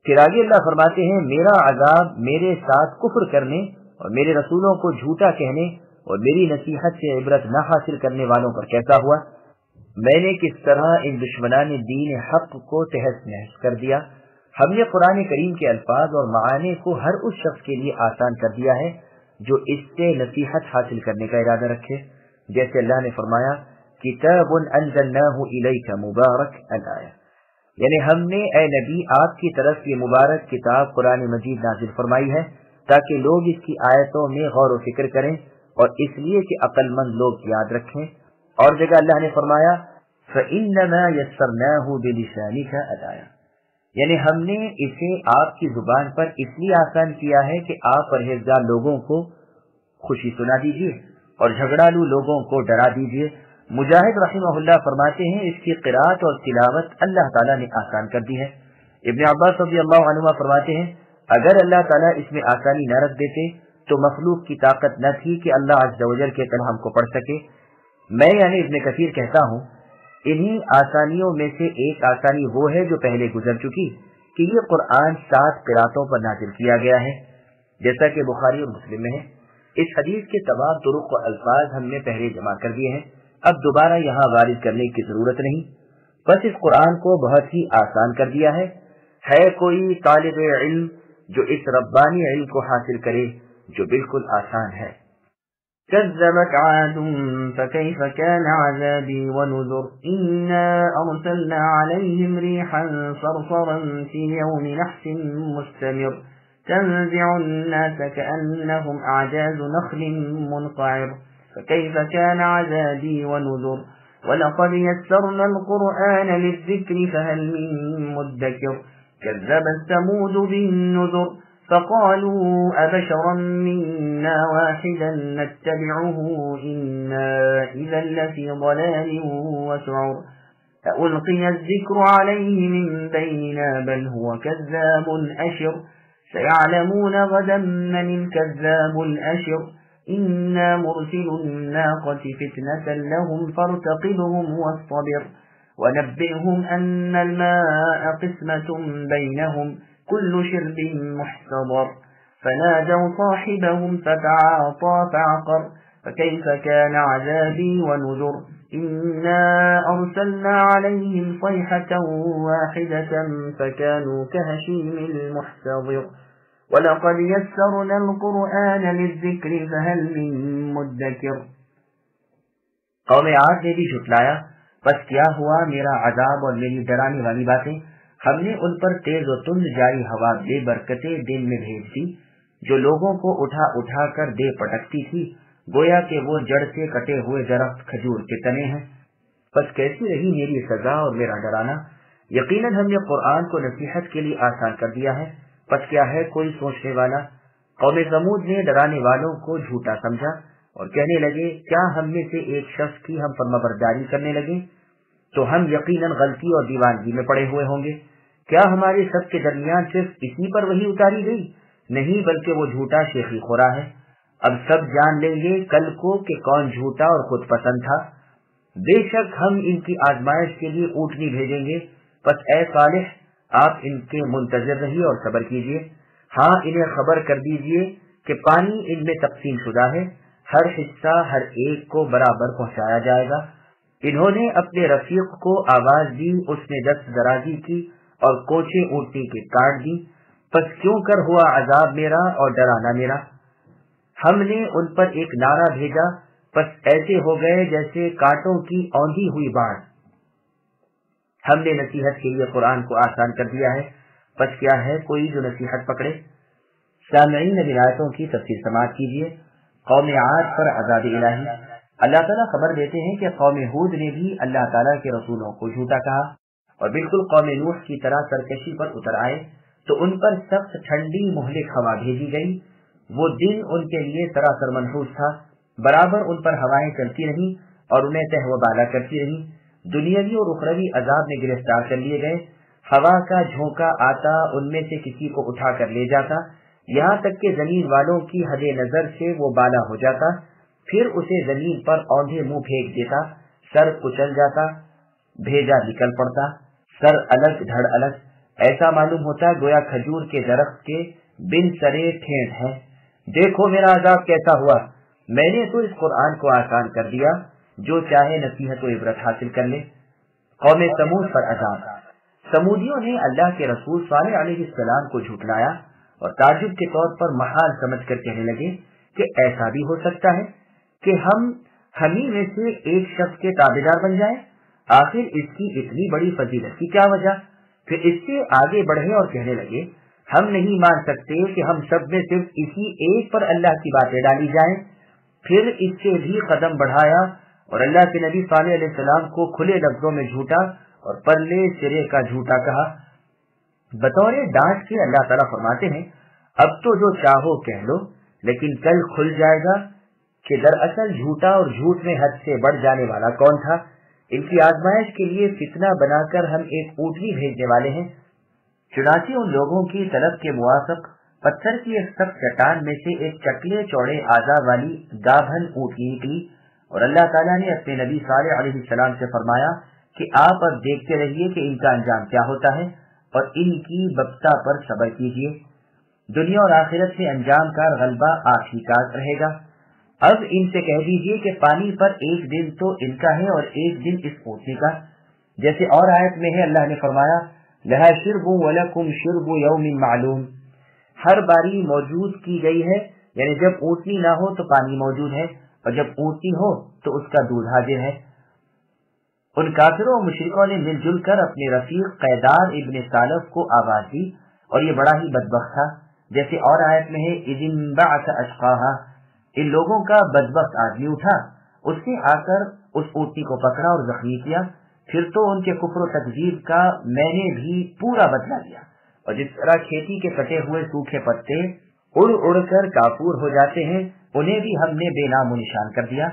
Speaker 2: پھر آگے اللہ فرماتے ہیں میرا عذاب میرے ساتھ کفر کرنے اور میرے رسولوں کو جھوٹا کہنے اور میری نصیحت سے عبرت نہ حاصل کرنے والوں پر کیسا ہوا۔ میں نے کس طرح ان دشمنان دین حق کو تہس نہس کر دیا۔ ہم نے قرآن کریم کے الفاظ اور معانی کو ہر اس شخص کے لیے آسان کر دیا ہے جو اس سے نصیحت حاصل کرنے کا ارادہ رکھے، جیسے اللہ نے فرمایا کتاب انزلناہ الیک مبارک الآیہ، یعنی ہم نے اے نبی آپ کی طرف یہ مبارک کتاب قرآن مجید نازل فرمائی ہے تاکہ لوگ اس کی آیتوں میں غور و فکر کریں اور اس لیے کہ عقل مند لوگ یاد رکھیں۔ اور جگہ اللہ نے فرمایا فَإِنَّمَا يَسَّرْنَاهُ بِلِسَانِكَ الآیہ، یعنی ہم نے اسے آپ کی زبان پر اس لیے آسان کیا ہے کہ آپ پرہیزگار لوگوں کو خوشی سنا دیجیے اور جھگڑالو لوگوں کو ڈرا دیجیے۔ مجاہد رحمہ اللہ فرماتے ہیں اس کی قرات اور تلاوت اللہ تعالیٰ نے آسان کر دی ہے۔ ابن عباس رضی اللہ عنہ فرماتے ہیں اگر اللہ تعالیٰ اس میں آسانی نہ رکھ دیتے تو مخلوق کی طاقت نہ تھی کہ اللہ عز و جل کے کلام کو پڑھ سکے۔ میں یعنی ابن کثیر کہتا ہوں انہی آسانیوں میں سے ایک آسانی وہ ہے جو پہلے گزر چکی کہ یہ قرآن 7 قراتوں پر نازل کیا گیا ہے، جیسا کہ بخاری اور مسلم میں ہے۔ اس حدیث کے تمام طرق و الفاظ ہم نے پہلے جمع کر دیے ہیں، اب دوبارہ یہاں وارد کرنے کی ضرورت نہیں، بس اس قرآن کو بہت ہی آسان کر دیا ہے۔ کوئی طالب علم جو اس ربانی علم کو حاصل کرے جو بالکل آسان ہے۔
Speaker 1: كذبت عاد فكيف كان عذابي ونذر إنا أرسلنا عليهم ريحا صرصرا في يوم نحس مستمر تنزع الناس كأنهم أعجاز نخل منقعر فكيف كان عذابي ونذر ولقد يسرنا القرآن للذكر فهل من مدكر كذبت ثمود بالنذر فقالوا أبشرا منا واحدا نتبعه إنا إذا لفي ضلال وسعر ألقي الذكر عليه من بيننا بل هو كذاب أشر سيعلمون غدا من الكذاب الأشر إنا مرسل الناقة فتنة لهم فارتقبهم واصطبر ونبئهم أن الماء قسمة بينهم كل شرب محتضر فنادوا صاحبهم فتعاطى فعقر فكيف كان عذابي ونذر إنا أرسلنا عليهم صيحة واحدة فكانوا كهشيم المحتضر وَلَقَدْ يَسَّرْنَا الْقُرْآنَ لِلذِّكْرِ فَهَلْ مِن مُدَّكِرٍ۔
Speaker 2: قوم عاد نے بھی جھٹلایا، بس کیا ہوا میرا عذاب اور میری ڈرانے والی باتیں، ہم نے ان پر تیز و تند جاری ہوا بے برکتیں دن میں بھیج دی جو لوگوں کو اٹھا اٹھا کر دے پٹکتی تھی، گویا کہ وہ جڑ سے کٹے ہوئے درخت کھجور کے تنے ہیں۔ بس کیسی رہی میری سزا اور میرا ڈرانا۔ یقیناً ہم نے قرآن کو نصیحت کے لیے آسان کر دیا ہے، پس کیا ہے کوئی سوچنے والا۔ قوم ثمود نے ڈرانے والوں کو جھوٹا سمجھا اور کہنے لگے کیا ہم میں سے ایک شخص کی ہم فرمانبرداری کرنے لگے؟ تو ہم یقیناً غلطی اور دیوانگی میں پڑے ہوئے ہوں گے۔ کیا ہمارے سب کے درمیان صرف اسی پر وحی اتاری گئی؟ نہیں، بلکہ وہ جھوٹا شیخی خورا ہے۔ اب سب جان لیں گے کل کو کہ کون جھوٹا اور خود پسند تھا۔ بے شک ہم ان کی آزمائش کے لیے اونٹنی بھیجیں گے، پس اے صالح آپ ان کے منتظر رہیے اور صبر کیجیے۔ ہاں، انہیں خبر کر دیجیے کہ پانی ان میں تقسیم شدہ ہے، ہر حصہ ہر ایک کو برابر پہنچایا جائے گا۔ انہوں نے اپنے رفیق کو آواز دی، اس نے دست درازی کی اور کوچے اونٹنی کے کاٹ دی، پس کیوں کر ہوا عذاب میرا اور ڈرانا میرا۔ ہم نے ان پر ایک نعرہ بھیجا، پس ایسے ہو گئے جیسے کانٹوں کی اوندھی ہوئی باڑ۔ ہم نے نصیحت کے لیے قرآن کو آسان کر دیا ہے، پس کیا ہے کوئی جو نصیحت پکڑے۔ سامعین، اب آیتوں کی تفسیر سماعت کیجیے۔ قوم عاد پر عذاب الہی۔ اللہ تعالیٰ خبر دیتے ہیں کہ قوم ہود نے بھی اللہ تعالیٰ کے رسولوں کو جھوٹا کہا اور بالکل قوم نوح کی طرح سرکشی پر اتر آئے، تو ان پر سخت ٹھنڈی مہلک ہوا بھیجی گئی۔ وہ دن ان کے لیے سراسر منحوس تھا، برابر ان پر ہوائیں چلتی رہیں اور انہیں تہ و بالا کرتی رہیں۔ دنیاوی اور اخروی عذاب میں گرفتار کر لیے گئے۔ ہوا کا جھونکا آتا ان میں سے کسی کو اٹھا کر لے جاتا، یہاں تک کہ زمین والوں کی حد نظر سے وہ بالا ہو جاتا، پھر اسے زمین پر اوندھے منہ پھینک دیتا، سر کچل جاتا، بھیجا نکل پڑتا، سر الگ دھڑ الگ، ایسا معلوم ہوتا گویا کھجور کے درخت کے بن سرے ٹھیٹ ہے۔ دیکھو میرا عذاب کیسا ہوا، میں نے تو اس قرآن کو آسان کر دیا، جو چاہے نصیحت و عبرت حاصل کر لے۔ قوم سمود پر عذاب۔ سمودیوں نے اللہ کے رسول صالح علیہ السلام کو جھٹلایا اور تعجب کے طور پر محال سمجھ کر کہنے لگے کہ ایسا بھی ہو سکتا ہے کہ ہم ہی میں سے ایک شخص کے تابعدار بن جائیں۔ آخر اس کی اتنی بڑی فضیلت کی کیا وجہ؟ پھر اس سے آگے بڑھے اور کہنے لگے ہم نہیں مان سکتے کہ ہم سب میں صرف اسی ایک پر اللہ کی باتیں ڈالی جائیں۔ پھر اس سے بھی قدم بڑھایا اور اللہ کے نبی صالح علیہ السلام کو کھلے لفظوں میں جھوٹا اور پرلے سرے کا جھوٹا کہا۔ بطور ڈانٹ کے اللہ تعالیٰ فرماتے ہیں اب تو جو چاہو کہہ لو، لیکن کل کھل جائے گا کہ دراصل جھوٹا اور جھوٹ میں حد سے بڑھ جانے والا کون تھا۔ ان کی آزمائش کے لیے فتنہ بنا کر ہم ایک اونٹنی بھیجنے والے ہیں۔ چنانچہ ان لوگوں کی طلب کے موافق پتھر کی ایک سخت چٹان میں سے ایک چکلے چوڑے اعضاء والی گابھن اونٹنی نکلی، اور اللہ تعالیٰ نے اپنے نبی صالح علیہ السلام سے فرمایا کہ آپ اب دیکھتے رہیے کہ ان کا انجام کیا ہوتا ہے اور ان کی ببتا پر صبر کیجیے۔ دنیا اور آخرت سے انجام کار غلبہ آپ ہی کا رہے گا۔ اب ان سے کہہ دیجیے کہ پانی پر ایک دن تو ان کا ہے اور ایک دن اس اونٹنی کا، جیسے اور آیت میں ہے اللہ نے فرمایا لہا شرب ولکم شرب یوم معلوم۔ ہر باری موجود کی گئی ہے، یعنی جب اونٹنی نہ ہو تو پانی موجود ہے، اور جب اونٹنی ہو تو اس کا دودھ حاضر ہے۔ ان کافروں اور مشرکوں نے مل جل کر اپنے رفیق قیدار ابن سالف کو آواز دی، اور یہ بڑا ہی بدبخت تھا، جیسے اور آیت میں ہے اذ انبعث اشقاها۔ ان لوگوں کا بدبخت آدمی اٹھا، اس نے آ کر اس اونٹنی کو پکڑا اور زخمی کیا، پھر تو ان کے کفر و تکذیب کا میں نے بھی پورا بدلہ لیا، اور جس طرح کھیتی کے کٹے ہوئے سوکھے پتے اڑ اڑ کر کافور ہو جاتے ہیں، انہیں بھی ہم نے بے نام و نشان کر دیا۔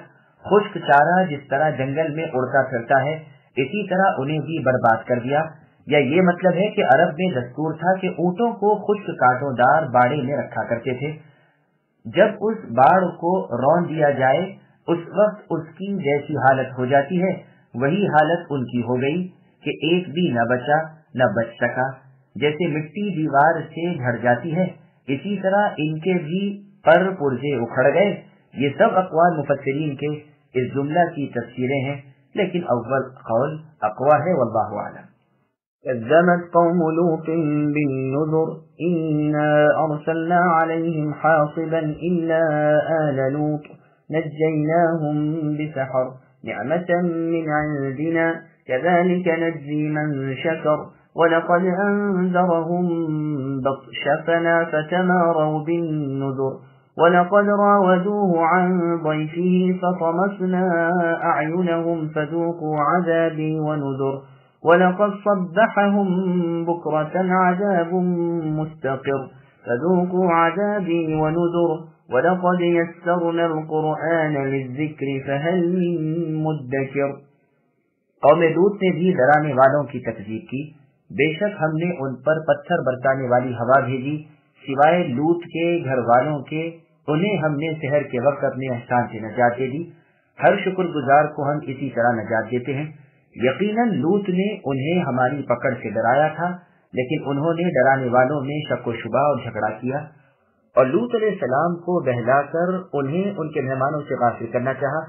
Speaker 2: خشک چارہ جس طرح جنگل میں اڑتا پھرتا ہے، اسی طرح انہیں بھی برباد کر دیا۔ یا یہ مطلب ہے کہ عرب میں دستور تھا کہ اونٹوں کو خشک کانٹوں دار باڑے میں رکھا کرتے تھے، جب اس باڑ کو رون دیا جائے اس وقت اس کی جیسی حالت ہو جاتی ہے، وہی حالت ان کی ہو گئی کہ ایک بھی نہ بچا نہ بچ سکا۔ جیسے مٹی دیوار سے جھڑ جاتی ہے، اسی طرح ان کے بھی پر پرزے اکھڑ گئے۔ یہ سب اقوال مفسرین کے اس جملہ کی تفسیریں ہیں، لیکن اول قول اقوی ہے، واللہ اعلم۔
Speaker 1: كذبت قوم لوط بالنذر إنا أرسلنا عليهم حاصبا إلا آل لوط نجيناهم بسحر نعمة من عندنا كذلك نجزي من شكر ولقد أنذرهم بطشتنا فتماروا بالنذر ولقد راودوه عن ضيفه فطمسنا أعينهم فذوقوا عذابي ونذر ولقد صبحهم بكرة عذاب مستقر فذوقوا عذابي ونذر ولقد يسرنا القرآن للذكر فهل من مدكر۔
Speaker 2: قوم لوط نے بھی ڈرانے والوں کی تکذیب کی، بے شک ہم نے ان پر پتھر برسانے والی ہوا بھیجی، سوائے لوط کے گھر والوں کے انہیں ہم نے سحر کے وقت اپنے احسان سے نجات دے دی۔ ہر شکر گزار کو ہم اسی طرح نجات دیتے ہیں۔ یقیناً لوط نے انہیں ہماری پکڑ سے ڈرایا تھا، لیکن انہوں نے ڈرانے والوں میں شک و شبہ اور جھگڑا کیا، اور لوط علیہ السلام کو بہلا کر انہیں ان کے مہمانوں سے غافل کرنا چاہا،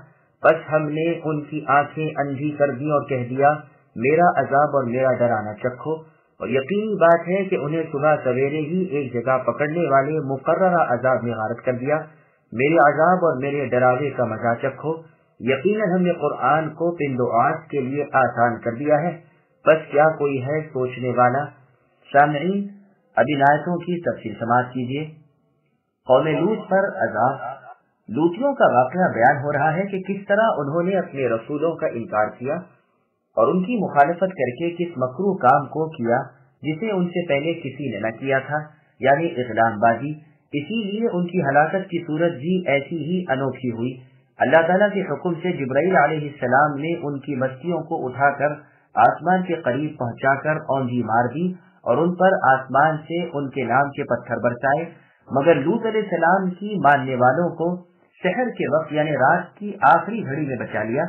Speaker 2: بس ہم نے ان کی آنکھیں اندھی کر دی اور کہہ دیا میرا عذاب اور میرا ڈرانا چکھو، اور یقینی بات ہے کہ انہیں صبح سویرے ہی ایک جگہ پکڑنے والے مقررہ عذاب میں غارت کر دیا۔ میرے عذاب اور میرے ڈراوے کا مزہ چکھو، یقیناً ہم نے قرآن کو پند و آس کے لیے آسان کر دیا ہے، بس کیا کوئی ہے سوچنے والا۔ سامعین، اب ان آیتوں کی تفصیل سماعت کیجیے۔ قوم لوط پر عذاب۔ لوطیوں کا واقعہ بیان ہو رہا ہے کہ کس طرح انہوں نے اپنے رسولوں کا انکار کیا اور ان کی مخالفت کر کے کس مکروہ کام کو کیا جسے ان سے پہلے کسی نے نہ کیا تھا، یعنی اعلان بازی۔ اسی لیے ان کی ہلاکت کی صورت بھی ایسی ہی انوکھی ہوئی۔ اللہ تعالیٰ کے حکم سے جبرائیل علیہ السلام نے ان کی بستیوں کو اٹھا کر آسمان کے قریب پہنچا کر اونجی مار دی اور ان پر آسمان سے ان کے نام کے پتھر برسائے، مگر لوط علیہ السلام کی ماننے والوں کو سحر کے وقت یعنی رات کی آخری گھڑی میں بچا لیا۔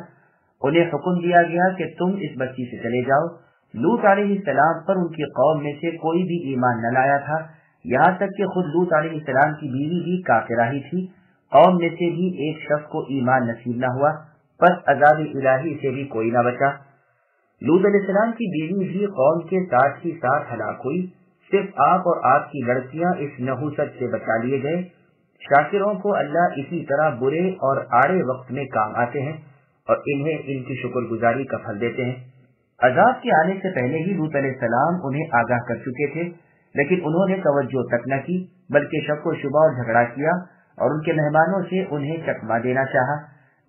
Speaker 2: انہیں حکم دیا گیا کہ تم اس بستی سے چلے جاؤ۔ لوط علیہ السلام پر ان کی قوم میں سے کوئی بھی ایمان نہ لایا تھا، یہاں تک کہ خود لوط علیہ السلام کی بیوی بھی کافرہ ہی تھی۔ قوم میں سے بھی ایک شخص کو ایمان نصیب نہ ہوا، پس عذاب الہی سے بھی کوئی نہ بچا۔ لوط علیہ السلام کی بیوی بھی قوم کے ساتھ ہی ساتھ ہلاک ہوئی، صرف آپ اور آپ کی لڑکیاں اس نحوست سے بچا لیے گئے۔ شاکروں کو اللہ اسی طرح برے اور آڑے وقت میں کام آتے ہیں اور انہیں ان کی شکر گزاری کا پھل دیتے ہیں۔ عذاب کے آنے سے پہلے ہی لوط علیہ السلام انہیں آگاہ کر چکے تھے، لیکن انہوں نے توجہ تک نہ کی، بلکہ شک و شبہ اور جھگڑا کیا اور ان کے مہمانوں سے انہیں چکما دینا چاہا۔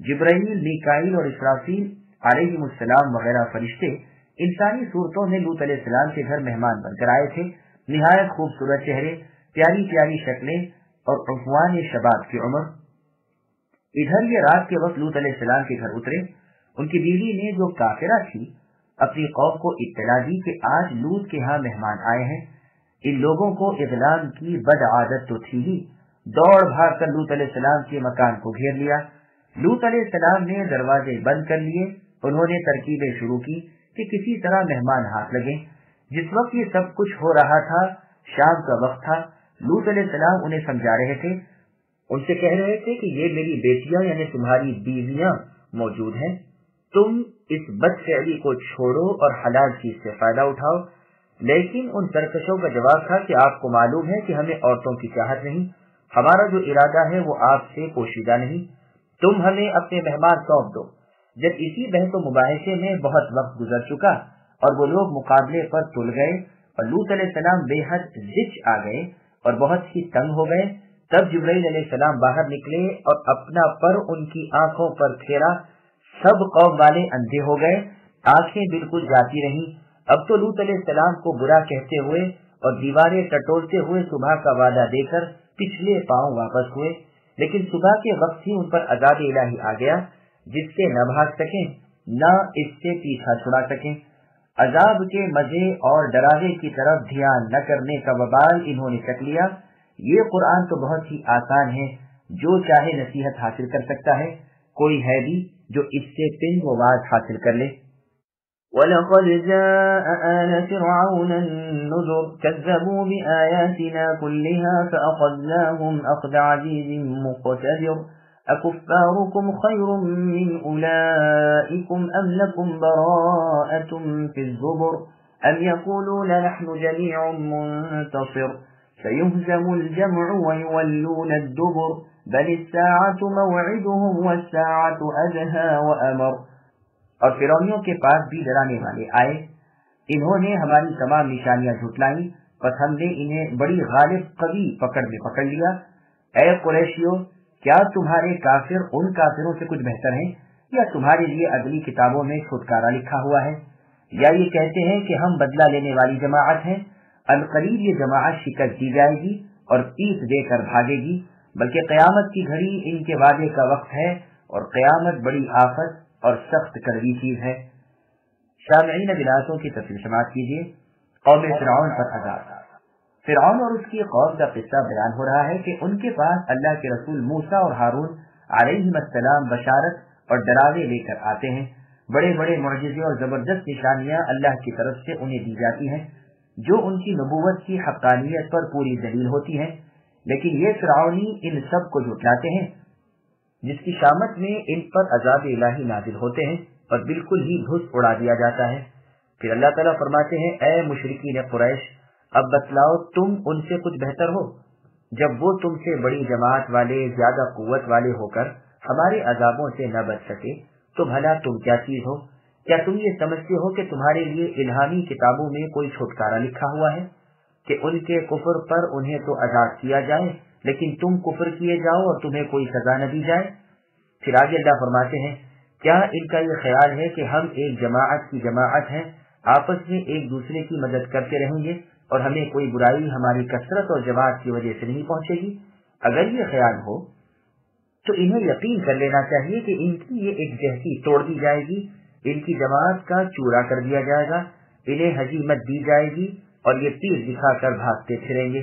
Speaker 2: جبرائیل، میکائیل اور اسرافیل علیہم السلام وغیرہ فرشتے انسانی صورتوں میں لوط علیہ السلام کے گھر مہمان بن کر آئے تھے۔ نہایت خوبصورت چہرے، پیاری پیاری شکلیں اور عنفوان شباب کی عمر۔ ادھر یہ رات کے وقت لوط علیہ السلام کے گھر اترے۔ ان کی بیوی نے جو کافرہ تھی اپنی قوم کو اطلاع دی کہ آج لوط کے ہاں مہمان آئے ہیں۔ ان لوگوں کو اعلان کی بد عادت تو تھی ہی، دوڑ بھاگ کر لوط علیہ السلام کے مکان کو گھیر لیا۔ لوط علیہ السلام نے دروازے بند کر لیے۔ انہوں نے ترکیبیں شروع کی کہ کسی طرح مہمان ہاتھ لگے۔ جس وقت یہ سب کچھ ہو رہا تھا شام کا وقت تھا۔ لوط علیہ السلام انہیں سمجھا رہے تھے، ان سے کہہ رہے تھے کہ یہ میری بیٹیاں یعنی تمہاری بیویاں موجود ہیں، تم اس بد فعلی کو چھوڑو اور حلال چیز سے فائدہ اٹھاؤ۔ لیکن ان سرکشوں کا جواب تھا کہ آپ کو معلوم ہے کہ ہمیں عورتوں کی چاہت نہیں، ہمارا جو ارادہ ہے وہ آپ سے پوشیدہ نہیں، تم ہمیں اپنے مہمان سونپ دو۔ جب اسی بحث و مباحثے میں بہت وقت گزر چکا اور وہ لوگ مقابلے پر تل گئے اور لوط علیہ السلام بے حد زچ آ گئے اور بہت ہی تنگ ہو گئے، تب جبرائیل علیہ السلام باہر نکلے اور اپنا پر ان کی آنکھوں پر پھیرا۔ سب قوم والے اندھے ہو گئے، آنکھیں بالکل جاتی رہیں۔ اب تو لوط علیہ السلام کو برا کہتے ہوئے اور دیواریں ٹٹولتے ہوئے صبح کا وعدہ دے کر پچھلے پاؤں واپس ہوئے، لیکن صبح کے وقت ہی ان پر عذاب الہی آ گیا جس سے نہ بھاگ سکیں نہ اس سے پیچھا چھڑا سکیں۔ عذاب کے مزے اور ڈراوے کی طرف دھیان نہ کرنے کا وبال انہوں نے چکھ لیا۔ یہ قرآن تو بہت ہی آسان ہے، جو چاہے نصیحت حاصل کر سکتا ہے، کوئی ہے بھی جو اس سے پن و واز حاصل کر لے۔
Speaker 1: وَلَقَدْ جَاءَ آلَ فِرْعَوْنَ النُّذُرُ كَذَّبُوا بِآيَاتِنَا كُلِّهَا فَأَخَذْنَاهُمْ أَخْذَ عَزِيزٍ مُقْتَدِرٍ أَكُفَّارُكُمْ خَيْرٌ مِّنْ أُولَئِكُمْ أَمْ لَكُمْ بَرَاءَةٌ فِي الزُّبُرِ أَمْ يَقُولُونَ نَحْنُ جَمِيعٌ مُّنتَصِرٌ سَيُهْزَمُ الْجَمْعُ وَيُوَلُّونَ الدُّبُرَ بَلِ السَّاعَةُ مَوْعِدُهُمْ وَالسَّاعَةُ أَدْهَىٰ وَأَمَرُ۔ اور فرعونیوں کے پاس بھی ڈرانے والے آئے، انہوں نے ہماری تمام نشانیاں جھٹلائیں، پس ہم نے انہیں بڑی غالب قوی پکڑ میں پکڑ لیا۔ اے قریشیو، کیا تمہارے کافر ان کافروں سے کچھ بہتر ہیں، یا تمہارے لیے اگلی کتابوں میں چھٹکارا لکھا ہوا ہے؟ یا یہ کہتے ہیں کہ ہم بدلہ لینے والی جماعت ہیں؟ عنقریب یہ جماعت شکست دی جائے گی اور پیٹ دے کر بھاگے گی، بلکہ قیامت کی گھڑی ان کے وعدے کا وقت ہے، اور قیامت بڑی آفت اور سخت کڑوی چیز ہے۔ سامعین ولایتوں کی تفصیل سماعت کیجیے۔ قوم فرعون پر عذاب۔ فرعون اور اس کی قوم کا قصہ بیان ہو رہا ہے کہ ان کے پاس اللہ کے رسول موسیٰ اور ہارون علیہم السلام بشارت اور ڈراوے لے کر آتے ہیں۔ بڑے بڑے معجزے اور زبردست نشانیاں اللہ کی طرف سے انہیں دی جاتی ہیں جو ان کی نبوت کی حقانیت پر پوری دلیل ہوتی ہیں، لیکن یہ فرعونی ان سب کو جھٹلاتے ہیں، جس کی شامت میں ان پر عذاب الہی نازل ہوتے ہیں اور بالکل ہی بھس اڑا دیا جاتا ہے۔ پھر اللہ تعالیٰ فرماتے ہیں، اے مشرکین قریش، اب بتلاؤ تم ان سے کچھ بہتر ہو؟ جب وہ تم سے بڑی جماعت والے، زیادہ قوت والے ہو کر ہمارے عذابوں سے نہ بچ سکے تو بھلا تم کیا چیز ہو؟ کیا تم یہ سمجھتے ہو کہ تمہارے لیے الہامی کتابوں میں کوئی چھٹکارا لکھا ہوا ہے کہ ان کے کفر پر انہیں تو عذاب کیا جائے لیکن تم کفر کیے جاؤ اور تمہیں کوئی سزا نہ دی جائے؟ پھر آگے اللہ فرماتے ہیں، کیا ان کا یہ خیال ہے کہ ہم ایک جماعت کی جماعت ہیں، آپس میں ایک دوسرے کی مدد کرتے رہیں گے اور ہمیں کوئی برائی ہماری کثرت اور جماعت کی وجہ سے نہیں پہنچے گی؟ اگر یہ خیال ہو تو انہیں یقین کر لینا چاہیے کہ ان کی یہ ایک جہتی توڑ دی جائے گی، ان کی جماعت کا چورا کر دیا جائے گا، انہیں ہزیمت دی جائے گی اور یہ تیر دکھا کر بھاگتے پھریں گے،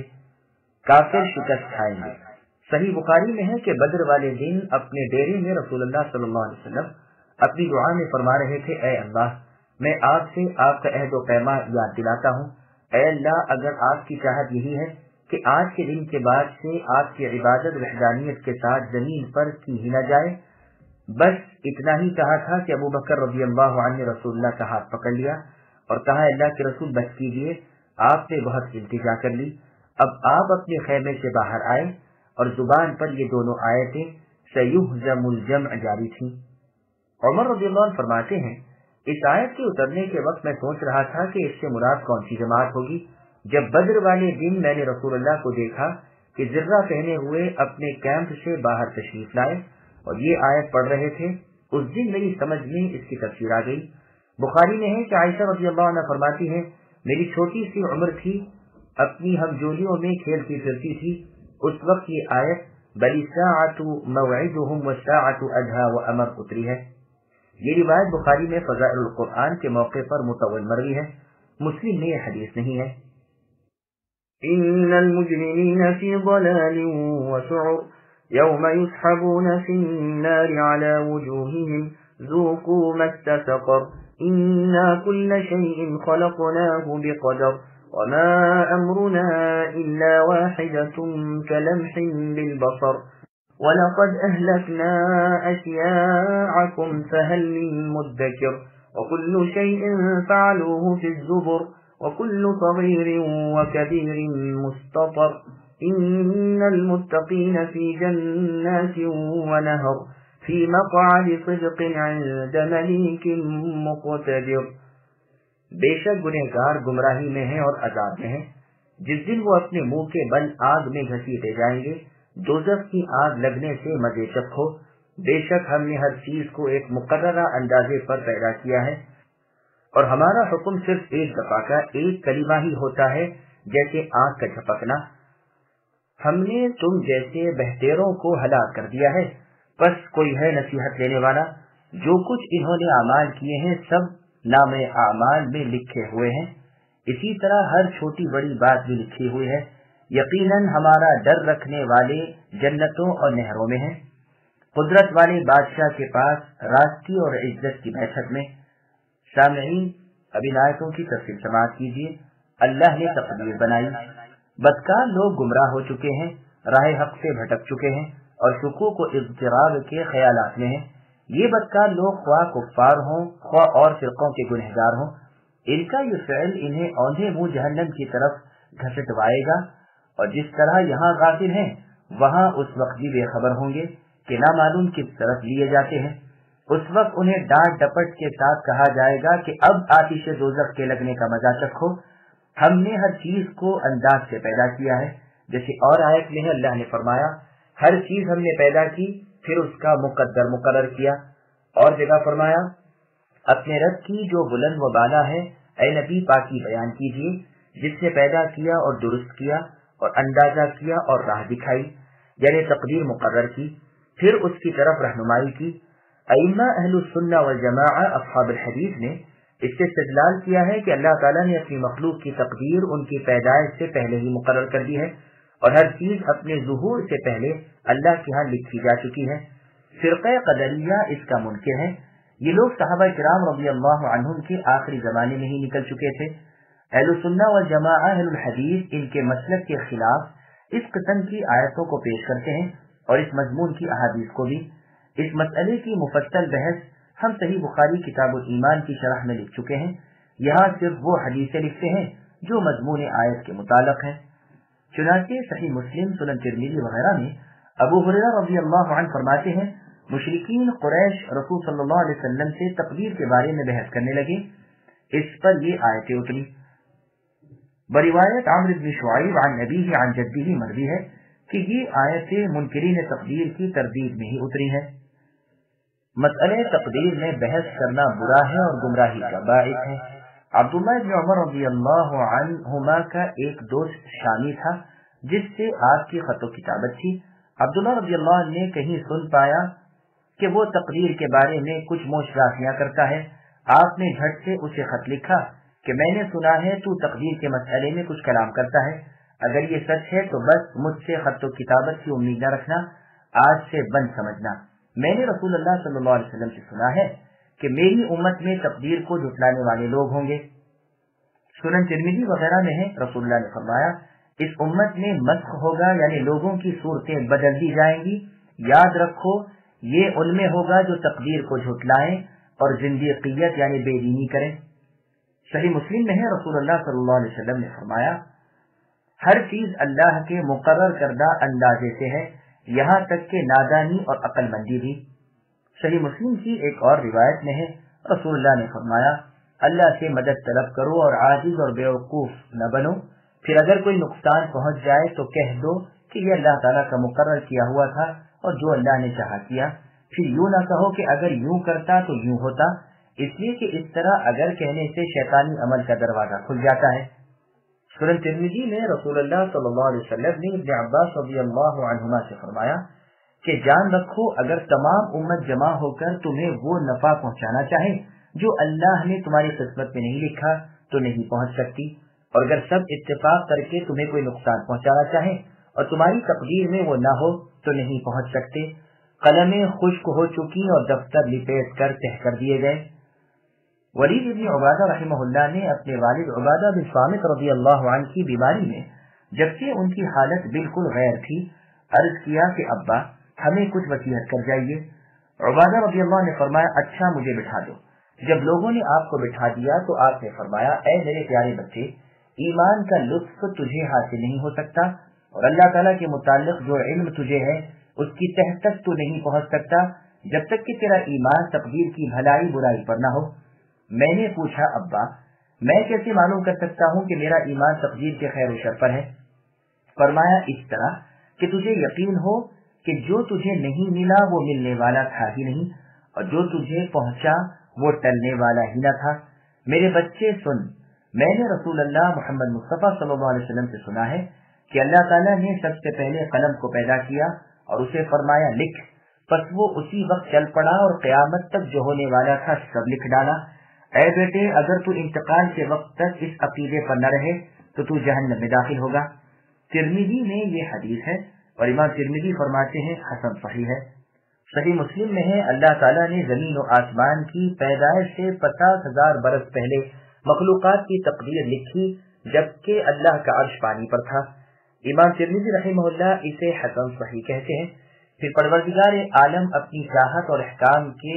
Speaker 1: کافر شکست کھائیں گے۔ صحیح بخاری میں ہے کہ بدر والے دن اپنے ڈیرے میں رسول اللہ صلی اللہ علیہ وسلم اپنی دعا میں فرما رہے تھے، اے اللہ، میں آپ سے آپ کا عہد و پیمان یاد دلاتا ہوں۔ اے اللہ، اگر آپ کی چاہت یہی ہے کہ آج کے دن کے بعد سے آپ کی عبادت وحدانیت کے ساتھ زمین پر کی ہی نہ جائے، بس اتنا ہی کہا تھا کہ ابو بکر رضی اللہ عنہ نے رسول اللہ کا ہاتھ پکڑ لیا اور کہا، اللہ کے رسول بس کیجیے، آپ نے بہت التجا کر لی۔ اب آپ اپنے خیمے سے باہر آئے اور زبان پر یہ دونوں آیتیں سیہزم الجمع جاری تھیں۔ عمر رضی اللہ عنہ فرماتے ہیں، اس آیت کے اترنے کے وقت میں سوچ رہا تھا کہ اس سے مراد کون سی جماعت ہوگی۔ جب بدر والے دن میں نے رسول اللہ کو دیکھا کہ زرہ پہنے ہوئے اپنے کیمپ سے باہر تشریف لائے اور یہ آیت پڑھ رہے تھے، اس دن میری سمجھ میں اس کی تفسیر آ گئی۔ بخاری میں ہے کہ عائشہ رضی اللہ عنہ فرماتی ہیں، میری چھوٹی سی عمر تھی، اپنی ہمجولیوں میں کھیلتی پھرتی تھی، اس وقت یہ آیت بل الساعۃ موعدہم والساعۃ ادھیٰ وامر اتری ہے۔ یہ روایت بخاری میں فضائل القرآن کے موقع پر متول مروی ہے، مسلم میں یہ حدیث نہیں ہے۔
Speaker 3: ان المجرمین فی ضلال وسعر یوم یسحبون فی النار علی وجوہہم ذوقوا مس سقر انا کل شیء خلقناه بقدر وما امرنا الا واحدۃ کلمح بالبصر وَلَقَدْ أَهْلَكْنَا أَشْيَاعَكُمْ فَهَلْ مِن مُدَّكِرٍ وَكُلُّ شَيْءٍ فَعَلُوهُ فِي الزُّبُرِ وَكُلُّ صَغِيرٍ وَكَبِيرٍ مُسْتَطَرٍ إِنَّ الْمُتَّقِينَ فِي جَنَّاتٍ وَنَهَرٍ فِي مَقْعَدِ صِدْقٍ عِندَ مَلِيكٍ مُقْتَدِرٍ۔
Speaker 2: بے شک گنہگار گمراہی میں ہیں اور عذاب میں ہیں، جس دن وہ اپنے منہ کے بل آگ میں گھسیٹے جائیں گے، دوزخ کی آگ لگنے سے مزے چکھو، بے شک ہم نے ہر چیز کو ایک مقررہ اندازے پر پیدا کیا ہے اور ہمارا حکم صرف ایک دفعہ کا ایک کلمہ ہی ہوتا ہے، جیسے آنکھ کا جھپکنا۔ ہم نے تم جیسے بہتیروں کو ہلاک کر دیا ہے، بس کوئی ہے نصیحت لینے والا؟ جو کچھ انہوں نے اعمال کیے ہیں سب نام اعمال میں لکھے ہوئے ہیں، اسی طرح ہر چھوٹی بڑی بات بھی لکھی ہوئی ہے۔ یقیناً ہمارا ڈر رکھنے والے جنتوں اور نہروں میں ہیں، قدرت والے بادشاہ کے پاس راستی اور عزت کی بیٹھک میں۔ سامعین، اب ان آیتوں کی تفصیل سماعت کیجیے۔ اللہ نے تقدیر بنائی، بدکار لوگ گمراہ ہو چکے ہیں، راہ حق سے بھٹک چکے ہیں اور شکوک و اضطراب کے خیالات میں ہیں۔ یہ بدکار لوگ خواہ کفار ہوں خواہ اور فرقوں کے گنہگار ہوں، ان کا یہ فعل انہیں اوندھے منہ جہنم کی طرف گھسٹوائے گا، اور جس طرح یہاں غافل ہیں وہاں اس وقت بھی بے خبر ہوں گے کہ نامعلوم کس طرف لیے جاتے ہیں۔ اس وقت انہیں ڈانٹ ڈپٹ کے ساتھ کہا جائے گا کہ اب آتش دوزخ کے لگنے کا مزہ چکھو، ہم نے ہر چیز کو انداز سے پیدا کیا ہے، جیسے اور آیت میں اللہ نے فرمایا، ہر چیز ہم نے پیدا کی پھر اس کا مقدر مقرر کیا۔ اور جگہ فرمایا، اپنے رب کی جو بلند و بالا ہے، اے نبی پاکی بیان کیجیے، جس نے پیدا کیا اور درست کیا اور اندازہ کیا اور راہ دکھائی، یعنی تقدیر مقرر کی، پھر اس کی طرف رہنمائی کی۔ ائمہ اہل السنہ والجماعہ اصحاب الحدیث نے اس سے استدلال کیا ہے کہ اللہ تعالیٰ نے اپنی مخلوق کی تقدیر ان کی پیدائش سے پہلے ہی مقرر کر دی ہے اور ہر چیز اپنے ظہور سے پہلے اللہ کے ہاں لکھی جا چکی ہے۔ فرقہ قدریہ اس کا منکر ہے۔ یہ لوگ صحابہ کرام رضی اللہ عنہم کے آخری زمانے میں ہی نکل چکے تھے۔ اہل السنہ والجماعہ اہل الحدیث ان کے مسلک کے خلاف اس قسم کی آیتوں کو پیش کرتے ہیں اور اس مضمون کی احادیث کو بھی۔ اس مسئلے کی مفصل بحث ہم صحیح بخاری کتاب الایمان کی شرح میں لکھ چکے ہیں۔ یہاں صرف وہ حدیثیں لکھتے ہیں جو مضمون آیت کے متعلق ہیں۔ چنانچہ صحیح مسلم، سنن ترمذی وغیرہ میں ابو ہریرہ رضی اللہ عنہ فرماتے ہیں مشرکین قریش رسول صلی اللہ علیہ وسلم سے تقدیر کے بارے میں بحث کرنے لگے، اس پر یہ آیتیں اتری۔ بروایت عمرو بن شعیب عن نبیہ عن جدہ مروی ہے کہ یہ آیتیں منکرین تقدیر کی تردید میں ہی اتری ہیں۔ مسئلہ تقدیر میں بحث کرنا برا ہے اور گمراہی کا باعث ہے۔ عبداللہ بن عمر رضی اللہ عنہما کا ایک دوست شامی تھا جس سے آپ کی خط و کتابت تھی۔ عبداللہ رضی اللہ عنہ نے کہیں سن پایا کہ وہ تقدیر کے بارے میں کچھ موشرافیاں کرتا ہے۔ آپ نے جھٹ سے اسے خط لکھا کہ میں نے سنا ہے تو تقدیر کے مسئلے میں کچھ کلام کرتا ہے، اگر یہ سچ ہے تو بس مجھ سے خط و کتابت کی امید نہ رکھنا، آج سے بند سمجھنا۔ میں نے رسول اللہ صلی اللہ علیہ وسلم سے سنا ہے کہ میری امت میں تقدیر کو جھٹلانے والے لوگ ہوں گے۔ سنن ترمذی وغیرہ میں ہے رسول اللہ نے فرمایا اس امت میں مسخ ہوگا، یعنی لوگوں کی صورتیں بدل دی جائیں گی۔ یاد رکھو یہ ان میں ہوگا جو تقدیر کو جھٹلائیں اور زندیقیت یعنی بے دینی کریں۔ صحیح مسلم میں ہے رسول اللہ صلی اللہ علیہ وسلم نے فرمایا ہر چیز اللہ کے مقرر کردہ اندازے سے ہے، یہاں تک کہ نادانی اور عقل مندی بھی۔ صحیح مسلم کی ایک اور روایت میں ہے رسول اللہ نے فرمایا اللہ سے مدد طلب کرو اور عاجز اور بیوقوف نہ بنو، پھر اگر کوئی نقصان پہنچ جائے تو کہہ دو کہ یہ اللہ تعالیٰ کا مقرر کیا ہوا تھا اور جو اللہ نے چاہا کیا، پھر یوں نہ کہو کہ اگر یوں کرتا تو یوں ہوتا، اس لیے کہ اس طرح اگر کہنے سے شیطانی عمل کا دروازہ کھل جاتا ہے۔ سنن ترمذی میں رسول اللہ صلی اللہ علیہ وسلم نے ابن عباس رضی اللہ عنہما سے فرمایا کہ جان رکھو اگر تمام امت جمع ہو کر تمہیں وہ نفع پہنچانا چاہے جو اللہ نے تمہاری قسمت میں نہیں لکھا تو نہیں پہنچ سکتی، اور اگر سب اتفاق کر کے تمہیں کوئی نقصان پہنچانا چاہے اور تمہاری تقدیر میں وہ نہ ہو تو نہیں پہنچ سکتے۔ قلمیں خشک ہو چکی اور دفتر لپیٹ کر تہہ کر دیے گئے۔ ولید بن عبادہ رحمہ اللہ نے اپنے والد عبادہ بن صامت رضی اللہ عنہ کی بیماری میں جبکہ ان کی حالت بالکل غیر تھی عرض کیا کہ ابا ہمیں کچھ وصیت کر جائیے۔ عبادہ رضی اللہ عنہ نے فرمایا اچھا مجھے بٹھا دو۔ جب لوگوں نے آپ کو بٹھا دیا تو آپ نے فرمایا اے میرے پیارے بچے، ایمان کا لطف تجھے حاصل نہیں ہو سکتا اور اللہ تعالیٰ کے متعلق جو علم تجھے ہے اس کی تہ تک تو نہیں پہنچ سکتا جب تک کہ تیرا ایمان تقدیر کی بھلائی برائی پر نہ ہو۔ میں نے پوچھا ابا میں کیسے معلوم کر سکتا ہوں کہ میرا ایمان تقدیر کے خیر و شر پر ہے؟ فرمایا اس طرح کہ تجھے یقین ہو کہ جو تجھے نہیں ملا وہ ملنے والا تھا ہی نہیں اور جو تجھے پہنچا وہ ٹلنے والا ہی نہ تھا۔ میرے بچے سن، میں نے رسول اللہ محمد مصطفیٰ صلی اللہ علیہ وسلم سے سنا ہے کہ اللہ تعالیٰ نے سب سے پہلے قلم کو پیدا کیا اور اسے فرمایا لکھ، پس وہ اسی وقت چل پڑا اور قیامت تک جو ہونے والا تھا سب لکھ ڈالا۔ اے بیٹے اگر تو انتقال کے وقت تک اس عقیدے پر نہ رہے تو جہنم میں داخل ہوگا۔ ترمذی میں یہ حدیث ہے اور امام ترمذی فرماتے ہیں حسن صحیح ہے۔ صحیح مسلم میں ہے اللہ تعالیٰ نے زمین و آسمان کی پیدائش سے 50,000 برس پہلے مخلوقات کی تقدیر لکھی جبکہ اللہ کا عرش پانی پر تھا۔ امام ترمذی رحمہ اللہ اسے حسن صحیح کہتے ہیں۔ پھر پروردگار عالم اپنی چاہت اور احکام کے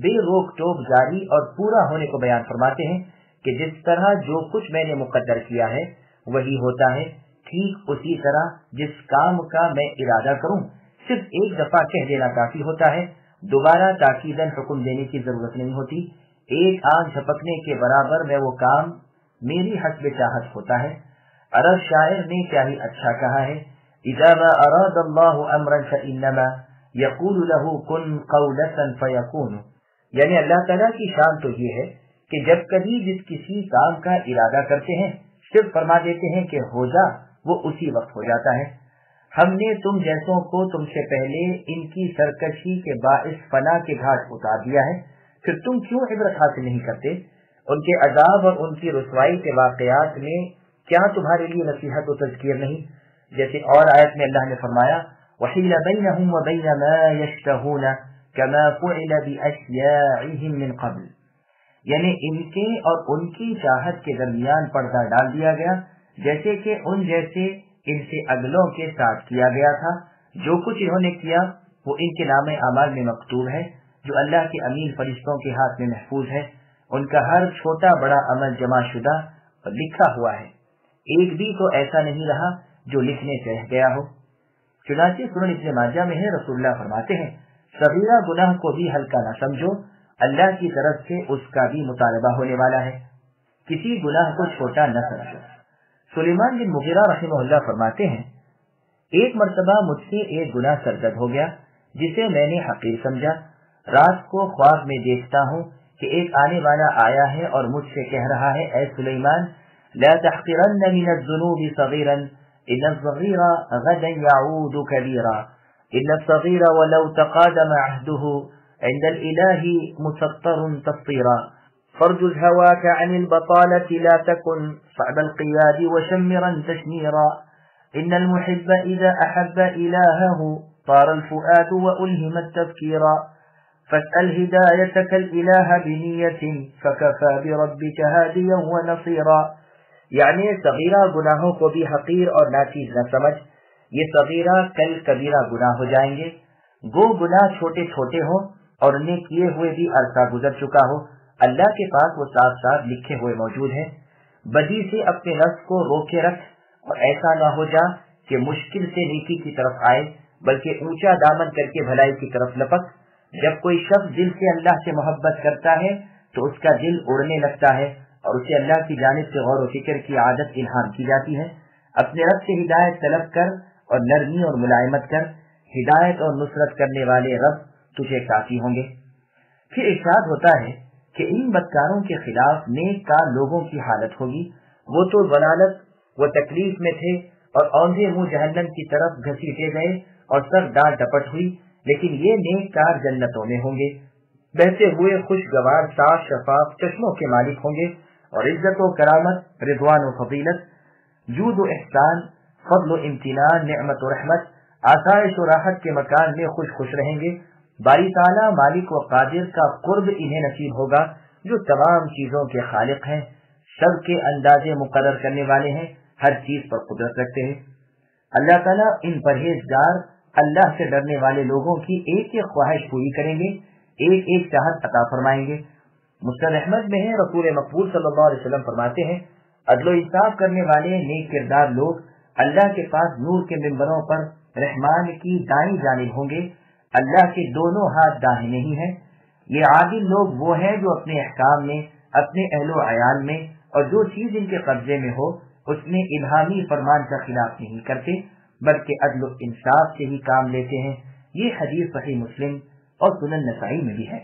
Speaker 2: بے روک ٹوک جاری اور پورا ہونے کو بیان فرماتے ہیں کہ جس طرح جو کچھ میں نے مقدر کیا ہے وہی ہوتا ہے، ٹھیک اسی طرح جس کام کا میں ارادہ کروں صرف ایک دفعہ کہہ دینا کافی ہوتا ہے، دوبارہ تاکیداً حکم دینے کی ضرورت نہیں ہوتی۔ ایک آنکھ جھپکنے کے برابر میں وہ کام میری حسب چاہت ہوتا ہے۔ عرب شاعر نے کیا ہی اچھا کہا ہے، اذا ما اراد اللہ امرا فانما یقول له کن قولة فیکون، یعنی اللہ تعالیٰ کی شان تو یہ ہے کہ جب کبھی جس کسی کام کا ارادہ کرتے ہیں صرف فرما دیتے ہیں کہ ہو جا، وہ اسی وقت ہو جاتا ہے۔ ہم نے تم جیسوں کو تم سے پہلے ان کی سرکشی کے باعث فنا کے گھاٹ اتار دیا ہے، پھر تم کیوں عبرت حاصل نہیں کرتے؟ ان کے عذاب اور ان کی رسوائی کے واقعات میں کیا تمہارے لیے نصیحت و تذکیر نہیں؟ جیسے اور آیت میں اللہ نے فرمایا وَحِيلَ بَيْنَهُمْ وَبَيْنَ مَا يَشْتَهُونَ كَمَا فُعِلَ بِأَشْيَاعِهِمْ مِنْ قَبْلِ، یعنی ان کے اور ان کی چاہت کے درمیان پردہ ڈال دیا گیا، جیسے کہ ان جیسے ان سے اگلوں کے ساتھ کیا گیا تھا۔ جو کچھ انہوں نے کیا وہ ان کے نام اعمال میں مکتوب ہے، جو اللہ کے امین فرشتوں کے ہاتھ میں محفوظ ہے۔ ان کا ہر چھوٹا بڑا عمل جمع شدہ اور لکھا ہوا ہے، ایک بھی تو ایسا نہیں رہا جو لکھنے سے رہ گیا ہو۔ چنانچہ سنن ابن ماجہ میں ہے، رسول اللہ فرماتے ہیں صغیرہ گناہ کو بھی ہلکا نہ سمجھو، اللہ کی طرف سے اس کا بھی مطالبہ ہونے والا ہے، کسی گناہ کو چھوٹا نہ سمجھو۔ سلیمان بن مغیرہ رحمہ اللہ فرماتے ہیں ایک مرتبہ مجھ سے ایک گناہ سرزد ہو گیا جسے میں نے حقیر سمجھا۔ رات کو خواب میں دیکھتا ہوں کہ ایک آنے والا آیا ہے اور مجھ سے کہہ رہا ہے اے سلیمان لا تحقرن من الذنوب صغيرا ان الصغير غدا يعود كبيرا ان الصغير ولو تقادم عهده عند الاله مسطر تسطيرا فرجز هواك عن البطالة لا تكن صعب القياد وشمرا تشميرا ان المحب اذا احب الهه طار الفؤاد والهم التفكيرا فاسأل ہدایتک الالہ بنیت فکفا بربک ہادیا ونصیرا، یعنی صغیرہ گناہوں کو بھی حقیر اور ناچیز نہ سمجھ، یہ صغیرہ کل کبیرہ گناہ ہو جائیں گے۔ گو گناہ چھوٹے چھوٹے ہوں اور انہیں کیے ہوئے بھی عرصہ گزر چکا ہو، اللہ کے پاس وہ ساتھ ساتھ لکھے ہوئے موجود ہیں۔ بدی سے اپنے نفس کو روکے رکھ اور ایسا نہ ہو جا کہ مشکل سے نیکی کی طرف آئے، بلکہ اونچا دامن کر کے بھلائی کی طرف لپک۔ جب کوئی شخص دل سے اللہ سے محبت کرتا ہے تو اس کا دل اڑنے لگتا ہے اور اسے اللہ کی جانب سے غور و فکر کی عادت الہام کی جاتی ہے۔ اپنے رب سے ہدایت طلب کر اور نرمی اور ملائمت کر، ہدایت اور نصرت کرنے والے رب تجھے کافی ہوں گے۔ پھر ارشاد ہوتا ہے کہ ان بدکاروں کے خلاف نیک کار لوگوں کی حالت ہوگی، وہ تو ضلالت و تکلیف میں تھے اور اوندھے منہ جہنم کی طرف گھسیٹے گئے اور سر ڈانٹ ڈپٹ ہوئی، لیکن یہ نیک کار جنتوں میں ہوں گے، بہتے ہوئے خوشگوار صاف شفاف چشموں کے مالک ہوں گے، اور عزت و کرامت، رضوان و فضیلت، جود و احسان، فضل و امتنان، نعمت و رحمت، آسائش و راحت کے مکان میں خوش خوش رہیں گے۔ باری تعالیٰ مالک و قادر کا قرب انہیں نصیب ہوگا جو تمام چیزوں کے خالق ہیں، سب کے اندازے مقرر کرنے والے ہیں، ہر چیز پر قدرت رکھتے ہیں۔ اللہ تعالیٰ ان پرہیزگار اللہ سے ڈرنے والے لوگوں کی ایک ایک خواہش پوری کریں گے، ایک ایک چاہت عطا فرمائیں گے۔ مسند احمد میں ہے، رسول مقبول صلی اللہ علیہ وسلم فرماتے ہیں عدل و انصاف کرنے والے نیک کردار لوگ اللہ کے پاس نور کے ممبروں پر رحمان کی دائیں جانب ہوں گے، اللہ کے دونوں ہاتھ داہنے ہی ہیں۔ یہ عادل لوگ وہ ہیں جو اپنے احکام میں، اپنے اہل و عیال میں اور جو چیز ان کے قبضے میں ہو اس میں الہامی فرمان کا خلاف نہیں کرتے، بلکہ عدل و انصاف سے ہی کام لیتے ہیں۔ یہ حدیث صحیح مسلم اور سنن نسائی میں بھی ہے۔